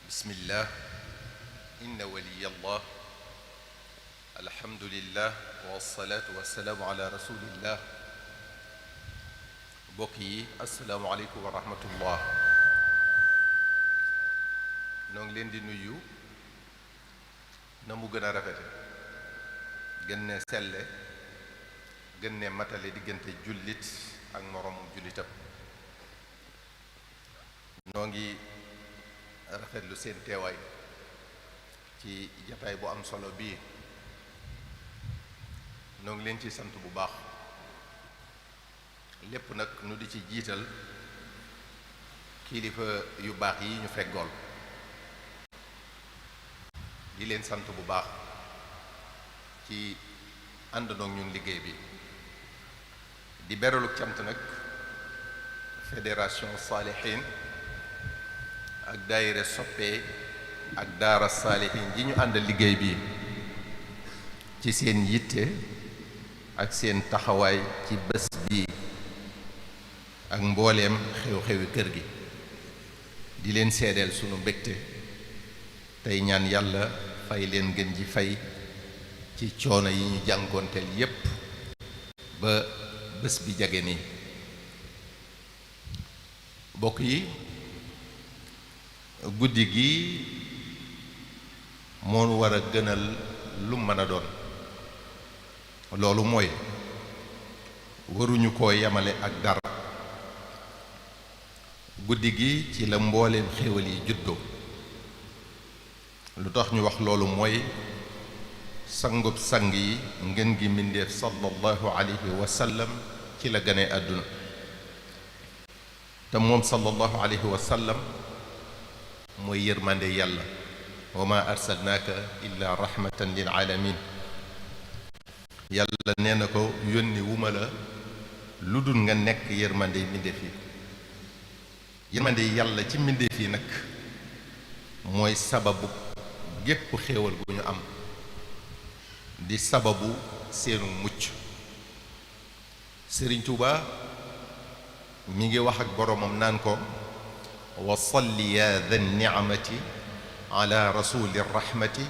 bismillah inna waliyallah alhamdulillah wasalaatu wasalaamu ala rasulillah mbokk yi asalaamu aleykum wa rahmatullah noo ngi leen di nuyu na mu gën a rafete gën ne selle gën ne matale diggante jullit ak moroomum jullitam noo ngi rafetlu seen teewaay ci jataay bu am solo bii noo ngi leen ci sant bu baax lépp nag nu di ci jiital kilifa yu baax yi ñu feggool di leen sant bu baax ci àndandoog ñun liggéey bi di beraluk cant nag fédération saalihin ak daayira soppe ak daara saalihin ji ñu àndal liggéey bi ci seen yitte ak seen taxawaay ci bés bi ak mbooleem xew-xewi kër gi di leen seedeel sunu mbégte tey ñaan yàlla fay leen gën ji fay ci coono yi ñu jànkoonteel yépp ba bés bi jage nii bokk yi guddi gi moo war a gënal lu mën a doon loolu mooy waruñu koo yemale ak dara guddi gi ci la mbooleem xéewal yi juddoo lu tax ñu wax loolu mooy sangub sang yi ngeen gi mbindéef sallallahu alayhi wa sallam ci la gane àdduna te moom sallallahu alayhi wa sallam mooy yërmande yàlla wa ma arsalnaaka illa rahmatan lil alamin yàlla nee na ko yónni wuma la lu dul nga nekk yërmande yi mbindéef yi yërmande yàlla ci mbindéef yi nag mooy sababu gépp xéewal gu ñu am di sababu seenu mucc Sëriñ Tuuba mi ngi wax ak boroomam naan ko wa salli ya dha ni'mati ala rasuli rahmati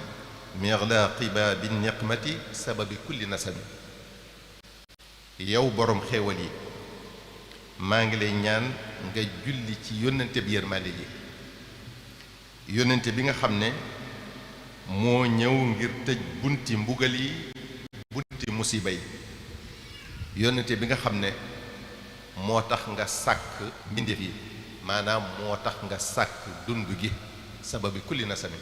miglaqi baabi niqmati sababi kulli nasabi yow boroom xéewal yi maa ngi lay ñaan nga julli ci yónnante bi yërmande yi yónnante bi nga xam ne moo ñëw ngir tëj bunti mbugal yi bunti musiba yi yónnante bi nga xam ne moo tax nga sàkk mbindeef yi maanaam moo tax nga sàkk dund gi sababi kulli nasabi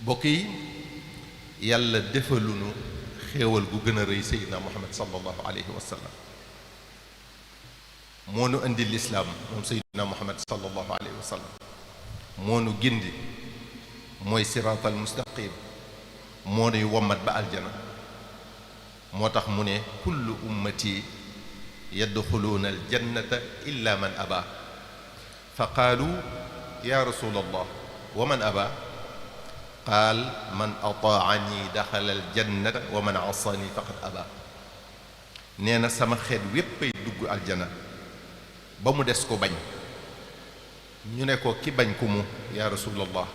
bokk yi yàlla defalunu xéewal gu gën a rëy seydina muhammad sallallahu alayhi wa sallam moo nu indi lislaam moom seydina muhammad sallallahu alayhi wa sallam moo nu gindi mooy siraatal mustaqim moo nuy wommat ba aljana moo tax mu ne kullu ummati yadxuluuna aljannata illa man aba fa qaalu ya rasul allah wa man aba qaal man ataani daxala aljannata wa man asani faqad aba nee na sama xeet wéppay dugg aljana ba mu des ko bañ ñu ne ko ki bañ ku mu ya rasulallah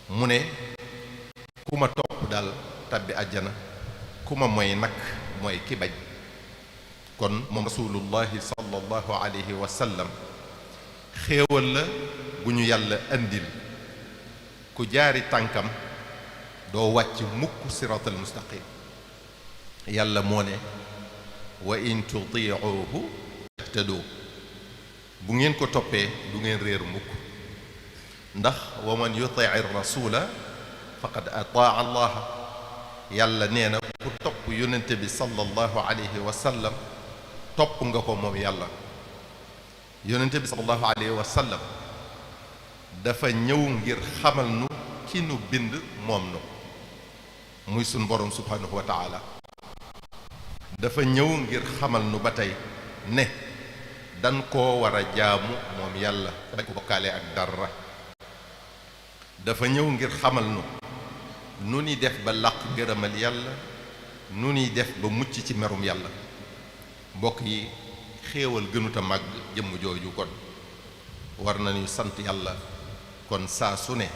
mu ne ku ma topp daal tabbi aljana ku ma mooy nag mooy ki bañ kon moom rasulullahi sallallahu alayhi wa sallam xéewal la bu ñu yàlla andil ku jaari tànkam doo wàcc mukk siratal mustaqim yàlla moo ne wa in tutiuhu tahtadu bu ngeen ko toppee du ngeen réer mukk ndax wa man yutii rasula faqad ataa allah yàlla nee na ku topp yonente bi sallallahu alayhi wa sallam topp nga ko moom yàlla yonente bi sallallahu alayhi wa sallam dafa ñëw ngir xamal nu ki nu bind moom nu muy sun borom subhanahu wa taala. dafa ñëw ngir xamal nu ba tey ne dan koo war a jaamu moom yàlla bañ ko bokkaale ak dara. dafa ñëw ngir xamal nu ni def ba làq gërëmal yàlla, nu ni def ba mucc ci merum yàlla. mbokk yi, xéewal gënuta màgg jëmm jooju kon war nañu sant yàlla kon saa su ne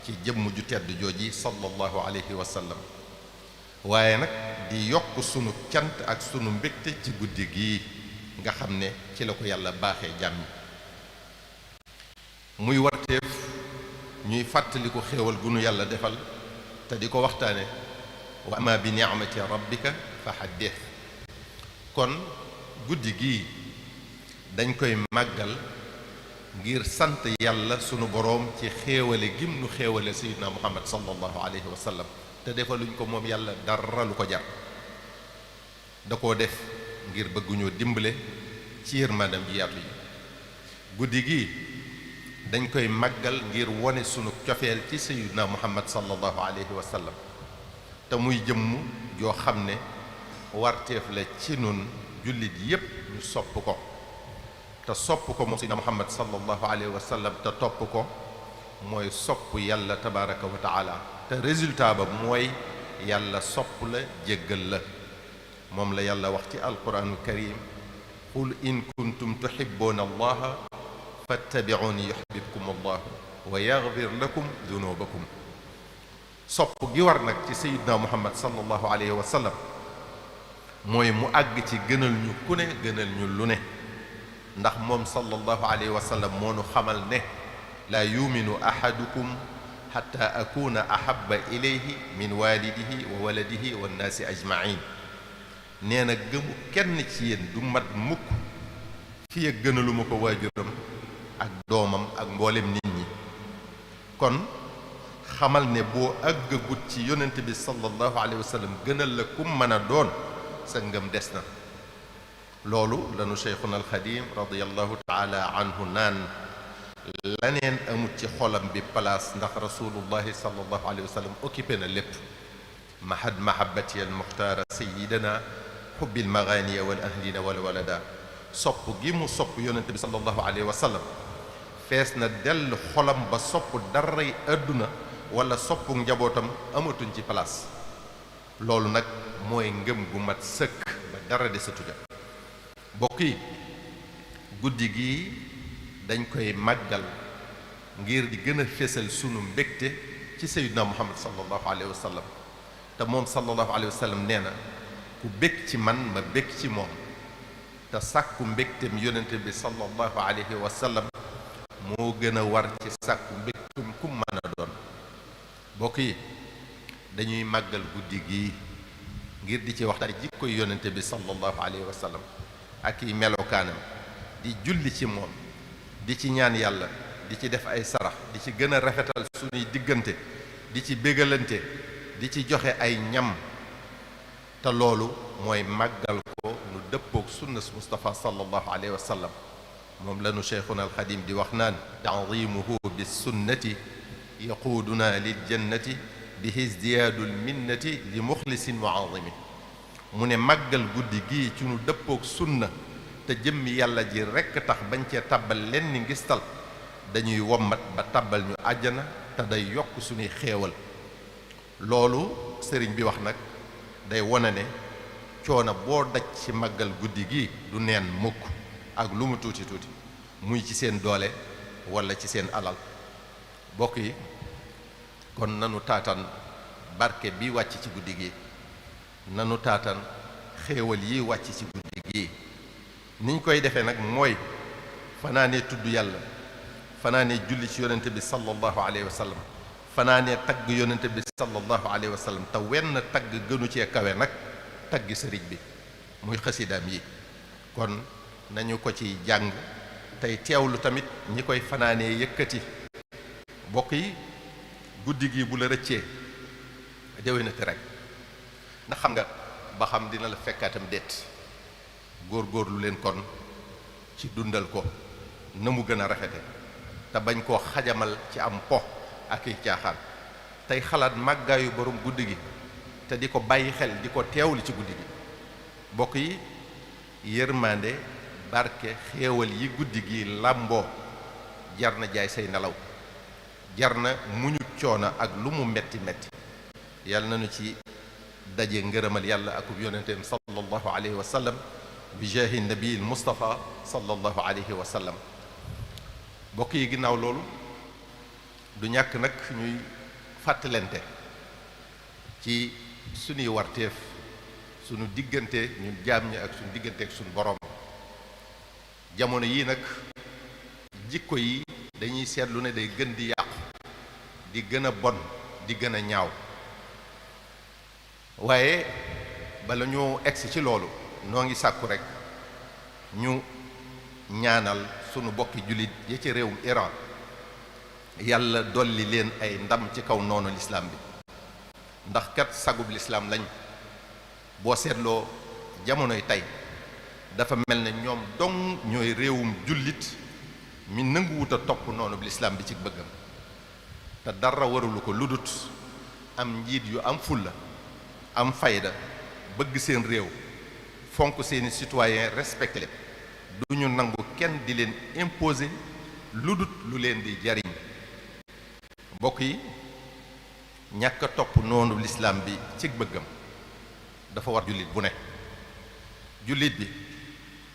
ci jëmm ju tedd jooji sallallahu alayhi wa sallam. waaye nag di yokk sunu cant ak sunu mbégte ci guddi gii nga xam ne ci la ko yàlla baaxee jàmm muy warteef ñuy fàttali ko xéewal gu nu yàlla defal te di ko waxtaane wa ama bi ni'mati rabbika fa haddith. kon guddi gii dañ koy màggal ngir sant yàlla sunu boroom ci xéewale gim nu xéewale sayyidina muhammad sallallahu alayhi wa sallam te defaluñ ko moom yàlla dara lu ko jar. da koo def ngir bëgguñoo dimbale ci yërmandam ji yaatu yi. guddi gi dañ koy màggal ngir wone sunu cofeel ci sayyidina muhammad sallallahu alayhi wa sallam te muy jëmm joo xam ne warteef la ci nun jullit yépp ñu sopp ko te sopp ko moom sayyidina muhammad sallallahu alayhi wa sallam te topp ko mooy sopp yàlla tabaraka wa taala te résultat ba mooy yàlla sopp la jéggal la. moom la yàlla wax ci alquranul karim qul in kuntum tuhibbuna allaha fattabi'uni yuhibbukum allah wa yaghfir lakum dunubakum. sopp gi war nag ci sayyidina muhammad sallallahu alayhi wa sallam mooy mu àgg ci gënal ñu ku ne gënal ñu lu ne ndax moom sallallahu alayhi wa sallam moo nu xamal ne laa yuminu ahadukum xatta akuna ahabba ilayhi min walidihi wa waladihi wa nnaasi ajmain. nee na gëmu kenn ci yéen du mat mukk fi ak gënaluma ko waajuram ak doomam ak mboolem nit ñi. kon xamal ne boo àggagut ci yonent bi sallallahu alayhi wa sallam gënal la kum mën a doon sa ngëm des na. loolu lanu cheikhuna alxadim radiallahu taala anhu naan laneen amut ci xolam bi place ndax rasulullahi sallallahu alayhi wa sallam occupé na lépp. mahad mahabati al muxtaara sayidana xubbil maganiya wal ahlina wal walada. sopp gi mu sopp yonente bi sallallahu alayhi wa sallam fees na dell xolam ba sopp daray àdduna wala soppu njabootam amatuñ ci place. loolu nag mooy ngëm gu mat sëkk ba dara de sa tuja. bokk yi, guddi gii dañ koy màggal ngir di gën a fésal sunu mbégte ci sayyidina muhammad sallallahu alayhi wa sallam te moom sallallahu alayhi wa sallam nee na ku bég ci man ma bég ci moom te sàkku mbégtem yonente bi sallallahu alayhi wa sallam moo gën a war ci sàkku mbégtum ku mën a doon. bokk yi, dañuy màggal guddi gii ngir di ci waxtaan jikkoy yonente bi sallallahu alayhi wa sallam ak i melokaanam, di julli ci moom, di ci ñaan yàlla, di ci def ay sarax, di ci gën a rafetal suñuy diggante, di ci bégalante, di ci joxe ay ñam. te loolu mooy màggal ko nu dëppook sunna Mustafa sallallahu alayhi wa sallam. moom lanu cheikhuna alxadim di wax naan ta'zimuhu bis sunnati yaquuduna lil jannati bihi izdiyaadul minnati li muxlisin mu'azimi. mu ne màggal guddi gii ci nu dëppook sunna te jëmmi yàlla ji rekk tax bañ cee tàbbal lenn ni ngistal dañuy wommat ba tàbbal ñu àjjana te day yokk suñuy xéewal. loolu sëriñ bi wax nag day wone ne coono boo daj ci màggal guddi gi du neen mukk ak lu mu tuuti tuuti, muy ci seen doole walla ci seen alal. bokk yi, kon nanu taatan barke bi wàcc ci guddi gi, nanu taatan xéewal yi wàcc ci guddi gi. niñ koy defee nag mooy fanaanee tudd yàlla, fanaanee julli ci yonente bi sallallahu alayhi wa sallam, fanaanee tagg yonente bi sallallahu alayhi wa sallam te wenn tagg gënu cee kawe nag tagg sëriñ bi muy xasidaam yi. kon nañu ko ci jàng tey teewlu tamit ñi koy fanaanee yëkkati. bokk yi, guddi gi bu la rëccee déwénati rek ndax xam nga ba xam dina la fekkaatam déet. góor-góorlu leen kon ci dundal ko na mu gën a rafete te bañ koo xajamal ci am po ak i caaxaan tey xalaat màggaayu borom guddi gi te di ko bàyyi xel di ko teewlu ci guddi gi bokk yi yërmande barke xéewal yi guddi gi làmboo jar na jaay say nelaw jar na muñu coono ak lu mu metti metti yàlla nañu ci daje ngërëmal yàlla akub yonenteem sallallahu alayhi wa sallam bi jaahi nabiil Mustafa sallallahu alayhi wa sallam bokk yi ginnaaw loolu du ñàkk nag ñuy fàttalente ci suñuy warteef suñu diggante ñun jaam ñi ak suñu diggante ak suñu borom jamono yii nag jikko yi dañuy seetlu ne day gën di yàqu di gën a bon di gën a ñaaw waaye bala ñu egsi ci loolu noo ngi sàkku rekk ñu ñaanal sunu bokki jullit ya ci réewum Iran yàlla dolli leen ay ndam ci kaw noonu lislaam bi ndax kat sagub lislaam lañ boo seetloo jamonoy tey dafa mel ne ñoom dong ñooy réewum jullit mi nanguwut a topp noonu lislaam bi ci bëggam te dara warulu ko ludut am njiit yu am fulla am fayda bëgg seen réew fonk seeni citoyen respecté leen du ñu nangu kenn di leen imposer ludut lu leen di jariñ mbokk yi ñàkk a topp noonu lislaam bi ci bëggam dafa war jullit bu ne jullit bi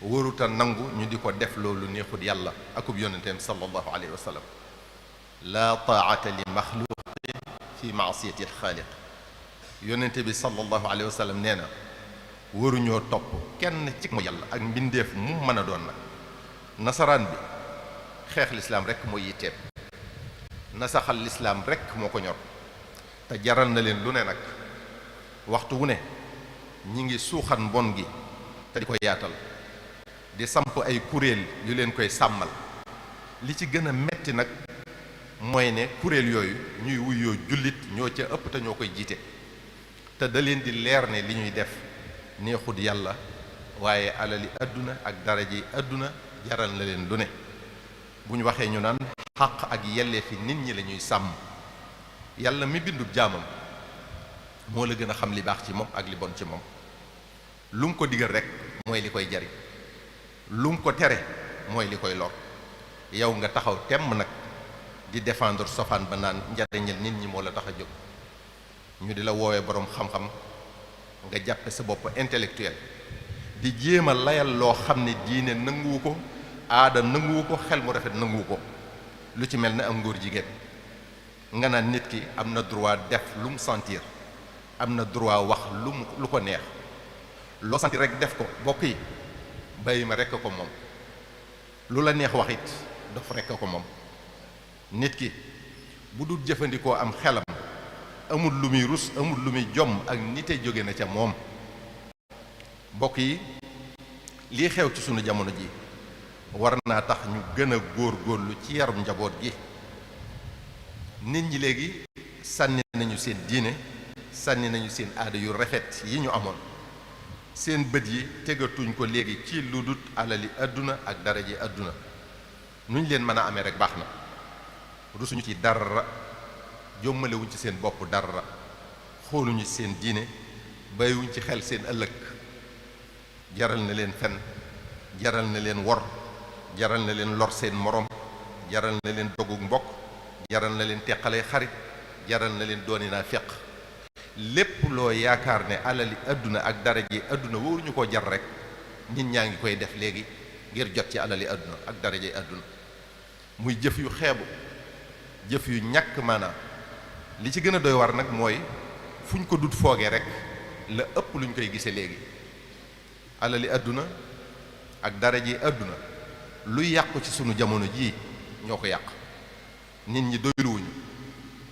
waruta nangu ñu di ko def loolu neexut yàlla akub yonenteem sallallahu alayhi wa sallam laa taa'ata li maxluqin fi maasiyati alxaaliq yonente bi sallallahu alayhi wa sallam nee na waruñoo topp kenn ci mooy yàlla ak mbindeef mu mën a doon nag nasaraan bi xeex lislaam rekk mooy yitteem nasaxal lislaam rekk moo ko ñor te jaral na leen lu ne nag waxtu wu ne ñi ngi suuxat mbon gi te di ko yaatal di samp ay kuréel yu leen koy sàmmal li ci gën a metti nag mooy ne kuréel yooyu ñuy wuyoo jullit ñoo ca ëpp te ñoo koy jiite te da leen di leer ne li ñuy def neexut yàlla waaye alali àdduna ak daraji àdduna jaral na leen lu ne bu ñu waxee ñu naan xàq ak yelleefi nit ñi la ñuy sàmm yàlla mi bindub jaamam moo la gën a xam li baax ci moom ak li bon ci moom lu mu ko digal rek mooy li koy jariñ lu mu ko tere mooy li koy lor yow nga taxaw temm nag di défendre sofaan ba naan njariñal nit ñi moo la tax a jóg ñu di la woowee boroom xam-xam nga jàppe sa bopp intellectuel di jéem a layal loo xam ne diine nanguwu ko aada nanguwu ko xel mu rafet nanguwu ko lu ci mel ne am ngóor jigéen nga naan nit ki am na droit def lu mu sentir am na droit wax lu ko neex loo sentir rek def ko bokk yi bàyyi ma rekk ko moom lu la neex wax it dof rekk ko moom nit ki bu dul jëfandikoo am xelam amul lu muy rus amul lu muy jomm ak nite jóge na ca moom mbokk yi lii xew ci sunu jamono ji war naa tax ñu gën a góorgóorlu ci yarum njaboot gi nit ñi léegi sànni nañu seen diine sànni nañu seen aada yu rafet yi ñu amoon seen bët yi tegatuñ ko léegi ci lu dut alali àdduna ak daraje àdduna nuñ leen mën a amee rek baax na rusuñu ci dara jommalewuñ ci seen bopp dara xooluñu ci seen diine bàyyiwuñ ci xel seen ëllëg jaral na leen fen jaral na leen wor jaral na leen lor seen morom jaral na leen dogug mbokk jaral na leen teqale xarit jaral na leen dooni naa feq lépp loo yaakaar ne alali àdduna ak daraje àdduna wóoruñu ko jar rek nit ñaa ngi koy def léegi ngir jot ci alali àdduna ak daraje àdduna muy jëf yu xeebu jëf yu ñàkk maanaam li ci gën a doy war nag mooy fu ñu ko dut foogee rek la ëpp lu ñu koy gisee léegi alali àdduna ak daraje àdduna luy yàqu ci sunu jamono jii ñoo ko yàq nit ñi doyluwuñu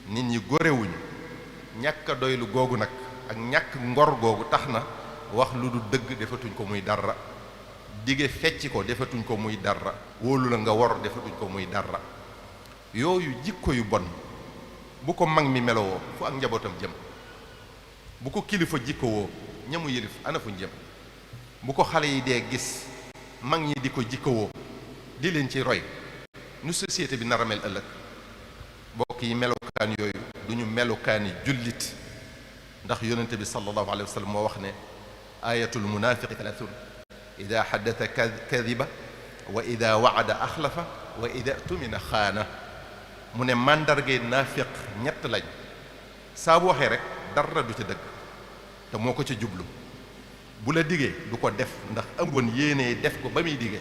nit ñi gorewuñu ñàkk a doylu googu nag ak ñàkk ngor googu tax na wax lu du dëgg defatuñ ko muy dara dige fecc ko defatuñ ko muy dara wóolu la nga wor defatuñ ko muy dara yooyu jikko yu bon bu ko mag mi melowoo fu ak njabootam jëm bu ko kilifa jikko woo ñamu yëlif ana fuñ jëm bu ko xale yi dee gis mag ñi di ko jikko woo di leen ci roy nu société bi nar a mel ëllëg bokk yi melokaan yooyu du ñu melokaani jullit ndax yonente bi sallallahu alayhi wa sallam moo wax ne ayatul munafiqi thalathun ida xaddata kadiba wa ida waada axlafa wa ida tumina xaana mu ne màndargay naafiq ñett lañ saa bu waxee rek dara du ca dëgg te moo ko ca jublu bu la digee du ko def ndax amoon yéenee def ko ba muy digee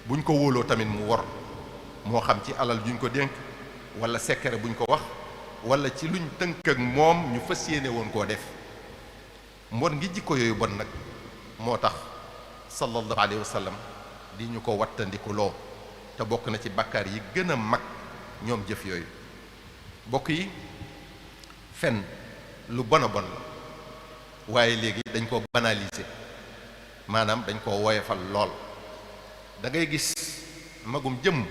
buñ ko wóoloo tamit mu wor moo xam ci alal juñ ko dénk wala secret buñ ko wax wala ci luñ tënk ak moom ñu fas yéene woon koo def mbon ngi jikko yooyu bon nag moo tax sallallahu alayhi wa sallam di ñu ko wattandiku loo te bokk na ci bàkkaar yi gën a mag ñoom jëf yooyu bokk yi fen lu bon a bon la waaye léegi dañ ko banaliser maanaam dañ ko woyefal lool da ngay gis magum jëmm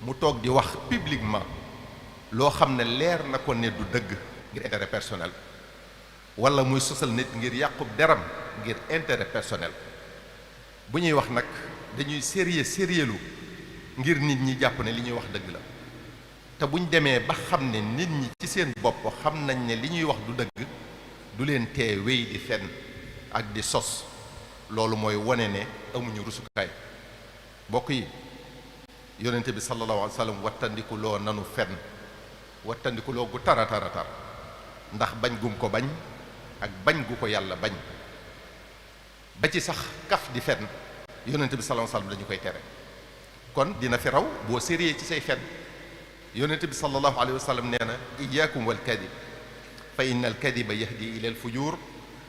mu toog di wax publiquement loo xam ne leer na ko ne du dëgg ngir intérêt personnel wala muy sosal nit ngir yàqub deram ngir intérêt personnel bu ñuy wax nag dañuy sérieux ngir nit ñi jàpp ne li ñuy wax dëgg la te buñ demee ba xam ne nit ñi ci seen bopp xam nañ ne li ñuy wax du dëgg du leen tee wéy di fenn ak di sos loolu mooy wane ne amuñu rusukaay bokk yi yonente bi sallallahu alayhi wa sallam wattandiku loo nanu fenn wattandiku loo gu tara ndax bañ gum ko bañ ak bañ gu ko yàlla bañ ba ci sax kaf di fenn yonente bi sallallahu alayhi wa sallam dañu koy tere kon dina fi raw boo sérieux ci say fenn yonente bi sallallahu alayhi wa sallam nee na iyaakum wal kadib fa inna al kadiba yahdi ila al fujur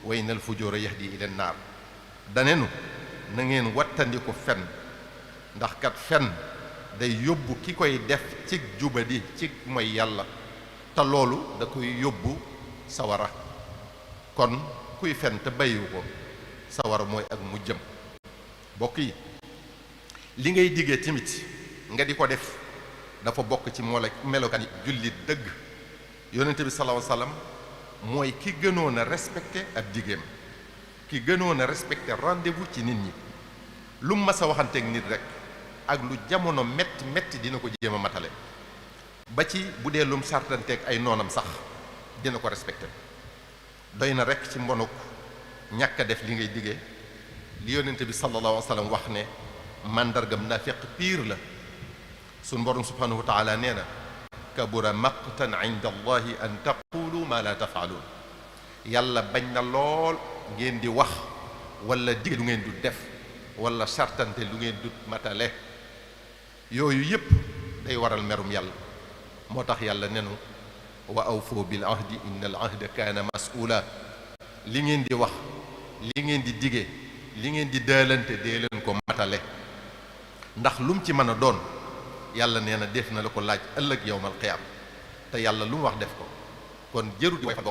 wa inna al fujura yahdi ila an naar danenu na ngeen wattandiku fen ndax kat fen day yóbbu ki koy def ci jubadi ci mooy yàlla te loolu da koy yóbbu sawara kon kuy fen te bàyyiwu ko sawara mooy ak mu jëm bokk yi li ngay diggee tamit nga di ko def dafa bokk ci melokaan jullit dëgg yonente bi sallallahu alayhi wasallam mooy ki gënoon a respecté ab digéem ki gënoon a respecté rendez-vous ci nit ñi lu mu mas a waxanteeg nit rek ak lu jamono metti dina ko jéem a matale ba ci bu dee lum sartanteeg ay noonam sax dina ko respecté doy na rek ci mbonuk ñàkk a def li ngay diggee li yonente bi sallallahu alayhi wasallam wax ne màndargam naafiq piir la suñ borom subhanahu wa taala nee na kabura maqtan inda allahi an taqulu ma la tafaaluun yàlla bañ na lool ngeen di wax wala digge lu ngeen du def wala sartante lu ngeen du matale yooyu yépp day waral merum yàlla moo tax yàlla nenu wa awfu bil ahdi inna al ahda kaana mas'uula li ngeen di wax li ngeen di dige li ngeen di daalante dee leen ko matale ndax lu mu ci mën a doon yàlla nee na def na la ko laaj ëllëg yowmal qiyaam te yàlla lu mu wax def ko kon jëru di way fa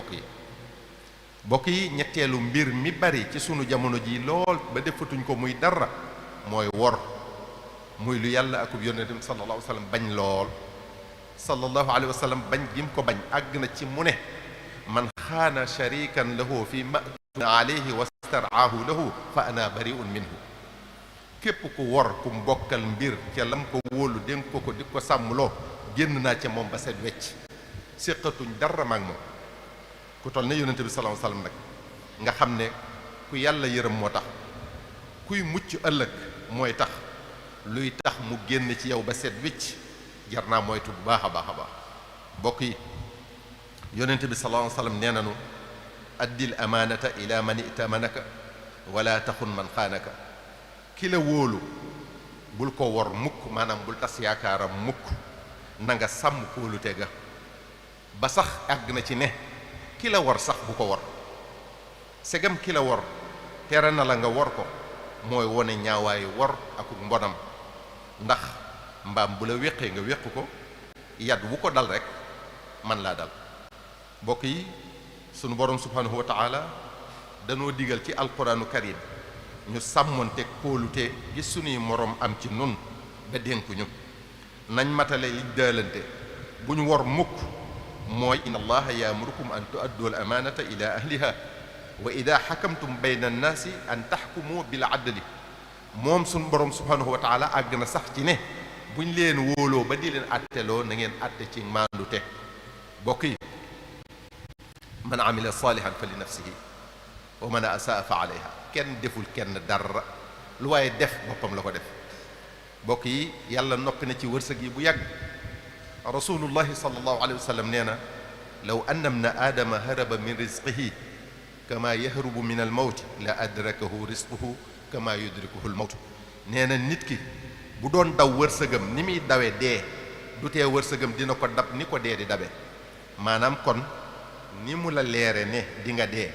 bokk yi ñetteelu mbir mi bari ci sunu jamono ji lool ba defatuñ ko muy dara mooy wor muy lu yàlla akub yonentam sallallahu alayhi wa sallam bañ lool sallallahu alayhi wa sallam bañ gim ko bañ àgg na ci mu ne man xaana sharikan lahu fi ma'tuna alayhi wa staraahu lahu fa ana bari'un minhu képp ku wor ku mbokkal mbir ca lam ko wóolu dénk ko di ko sàmmloo génn naa ca moom ba set wecc séqatuñ dara maag moom ku toll ne yonente bi sallallahu alayhi wasallam nag nga xam ne ku yàlla yërëm moo tax kuy mucc ëllëg mooy tax luy tax mu génn ci yow ba set wecc jar naa moytu bu baax a baax a baax mbokk yi yonente bi sallallahu alayhi wasallam nee nanu addil amaanata ila man itamanaka wala taxun man xaanaka ki la wóolu bul ko wor mukk maanaam bul tas yaakaaram mukk na nga sàmm kóolute ga ba sax àgg na ci ne ki la wor sax bu ko wor segam ki la wor tere na la nga wor ko mooy wone ñaawaayu wor ak mbonam ndax mbaam bu la wéqee nga wéq ko yat wu ko dal rek man laa dal mbokk yi sunu borom subhanahu wa taala danoo digal ci alquranu karim ñu sàmmonte kóolute gi sunuy moroom am ci nun ba dénkuñu nañ matale li daalante bu ñu wor mukk mooy inna allaha yaamurukum an tuaddu al amaanata ila ahliha wa ida xakamtum bayna annaasi an taxkumu bil adli moom sunu borom subhanahu wa taala àgg na sax ci ne buñ leen wóoloo ba di leen atteloo na ngeen atte ci maandu te bokk yi man amila salihan fa li nafsihi wa man asaa fa alayha kenn deful kenn dara lu waaye def boppam la ko def bokk yi yàlla noppi na ci wërsëg yi bu yàgg rasulullahi sallallahu alayhi wa sallam nee na law anna ibna aadama haraba min rizqihi kama yahrubu min al mawt la adrakahu rizquhu kama yudrikuhu al mawt nee na nit ki bu doon daw wërsëgam ni muy dawe dee du tee wërsëgam dina ko dab ni ko dee di dabe maanaam kon ni mu la leere ne di nga dee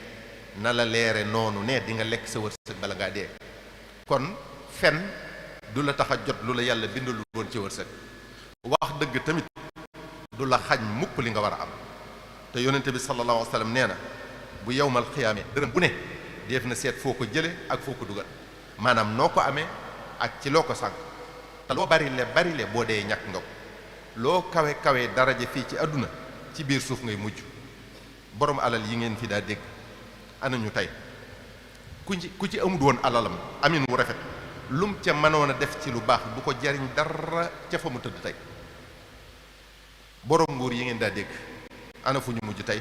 na la leere noonu ne di nga lekk sa wërsëg bala ngaa dee kon fen du la tax a jot lu la yàlla bindul woon ci wërsëg wax dëgg tamit du la xañ mukk li nga war a am te yonente bi sallallahu alayhi wa sallam nee na bu yowmal xiyaame dërëm bu ne def na seet foo ko jële ak foo ko dugal maanaam noo ko amee ak ci loo ko sànq te loo bari le boo dee ñàkk nga ko loo kawe daraja fii ci àdduna ci biir suuf ngay mujj borom alal yi ngeen fi daa dégg ana ñu tey ku ci amul woon alalam amin wu rafet lum ca mënoon a def ci lu baax du ko jariñ dara ca fa mu tëdd tey borom nguur yi ngeen daa dégg ana fu ñu mujj tey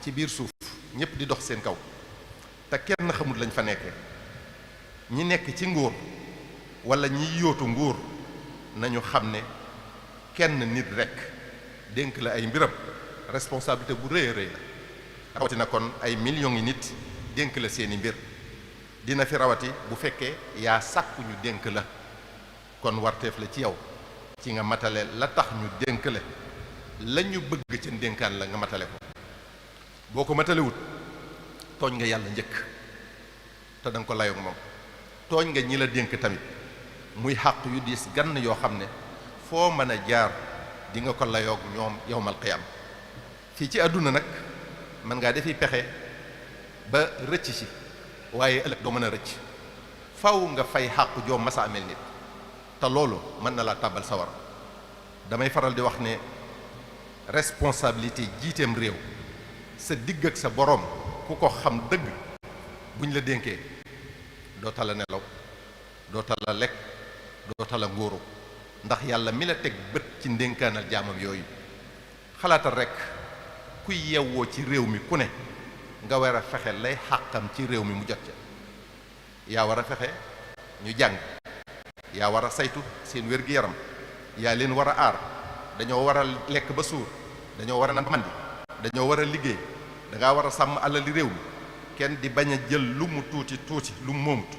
ci biir suuf ñépp di dox seen kaw te kenn xamul lañ fa nekkee ñi nekk ci nguur wala ñi yóotu nguur nañu xam ne kenn nit rekk dénk la ay mbiram responsabilité bu rëy a rëy la rawatina kon ay millions yi nit dénk la seeni mbir dina fi rawati bu fekkee yaa sàkku ñu dénk la kon warteef la ci yow ci nga matale la tax ñu dénk la ñu bëgg ca dénkaan la nga matale ko boo ko matalewut tooñ nga yàlla njëkk te danga ko layoog moom tooñ nga ñi la dénk tamit muy xàq yu diis gann yoo xam ne foo mën a jaar di nga ko layoog ñoom yowmal qiyam fii ci àdduna nag mën ngaa defi pexe ba rëcc ci waaye ëllëg doo mën a rëcc faw nga fay xàq joo masa amel nit te loolu mën na laa tàbbal sawar damay faral di wax ne responsabilité jiiteem réew sa digg ak sa boroom ku ko xam dëgg buñ la dénkee doo tala nelaw doo tala lekk doo tala ngóoru ndax yàlla mi la teg bët ci ndénkaanal jaamam yooyu xalaatal rekk kuy yewwoo ci réew mi ku ne nga war a fexe lay xàqam ci réew mi mu jot ca yaa war a fexe ñu jàng yaa war a saytu seen wér-gi-yaram yaa leen war a aar dañoo war a lekk ba suur dañoo war a naan mandi dañoo war a liggéey dangaa war a sàmm alali réew mi kenn di bañ a jël lu mu tuuti lu mu moomut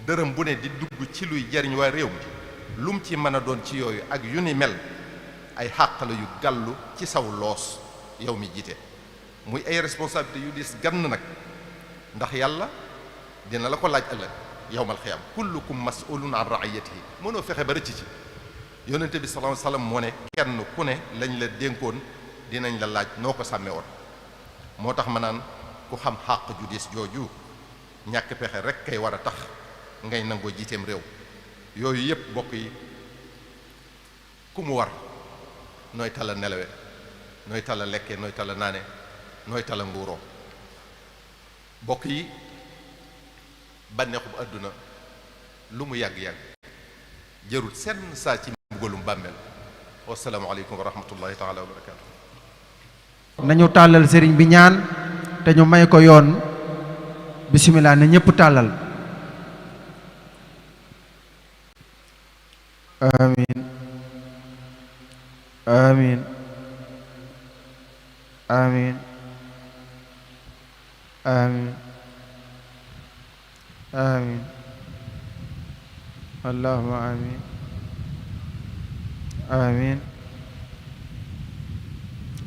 dërëm bu ne di dugg ci luy jariñ waa réew mi lu mu ci mën a doon ci yooyu ak yu ni mel ay xàq la yu gàllu ci saw loos yow mi jiite muy ay responsabilité yu diis gann nag ndax yàlla dina la ko laaj ëllëg yawmal xiyaam kullukum mas'ulun an ra'iyatihi mënoo fexe ba rëcc ci yonente bi sallallahu alayhi wasallam moo ne kenn ku ne lañ la dénkoon dinañ la laaj noo ko sàmmee woon moo tax ma naan ku xam xàq ju diis jooju ñàkk pexe rek kay war a tax ngay nangoo jiiteem réew yooyu yépp bokk yi ku mu war nooy tala nelawe nooy tala lekke nooy tala naane nooy tala nguuroo bokk yi bànneexub àdduna lu mu yàgg-yàgg jërul senn saa ci mbugalum bàmmeel wassalaamu aleykum wa rahmatullahi taala wa barakaatu nañu tàllal sëriñ bi ñaan te ñu may ko yoon bisimilah ne ñépp tàllal amin amin amin amin amin allahumma amin amin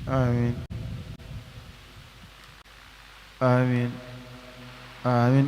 amin amin amin